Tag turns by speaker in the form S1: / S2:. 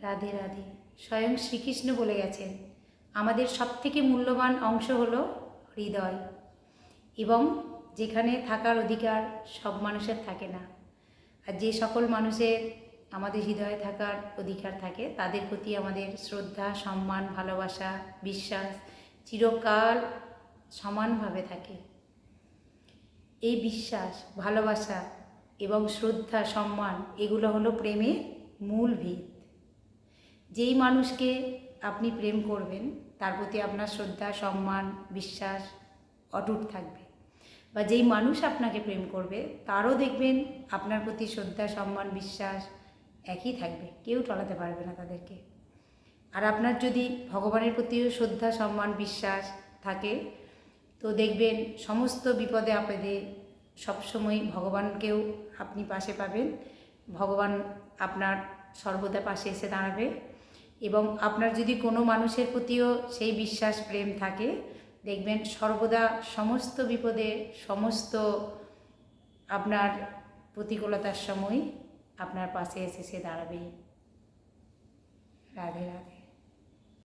S1: রাধে রাধে। স্বয়ং শ্রীকৃষ্ণ বলে গেছেন, আমাদের সবথেকে মূল্যবান অংশ হলো হৃদয়, এবং যেখানে থাকার অধিকার সব মানুষের থাকে না। আর যে সকল মানুষের আমাদের হৃদয়ে থাকার অধিকার থাকে তাদের প্রতি আমাদের শ্রদ্ধা, সম্মান, ভালোবাসা, বিশ্বাস চিরকাল সমানভাবে থাকে। এই বিশ্বাস, ভালোবাসা এবং শ্রদ্ধা, সম্মান এগুলো হলো প্রেমের মূল ভিত। যেই মানুষকে আপনি প্রেম করবেন তার প্রতি আপনার শ্রদ্ধা, সম্মান, বিশ্বাস অটুট থাকবে, বা যেই মানুষ আপনাকে প্রেম করবে তারও দেখবেন আপনার প্রতি শ্রদ্ধা, সম্মান, বিশ্বাস একই থাকবে, কেউ টলাতে পারবে না তাদেরকে। আর আপনার যদি ভগবানের প্রতিও শ্রদ্ধা, সম্মান, বিশ্বাস থাকে তো দেখবেন সমস্ত বিপদে আপদে সবসময় ভগবানকেও আপনি পাশে পাবেন, ভগবান আপনার সর্বদা পাশে এসে দাঁড়াবে। এবং আপনার যদি কোনো মানুষের প্রতিও সেই বিশ্বাস, প্রেম থাকে দেখবেন সর্বদা সমস্ত বিপদে, সমস্ত আপনার প্রতিকূলতার সময় আপনার পাশে এসে সে দাঁড়াবেই। রাধে রাধে।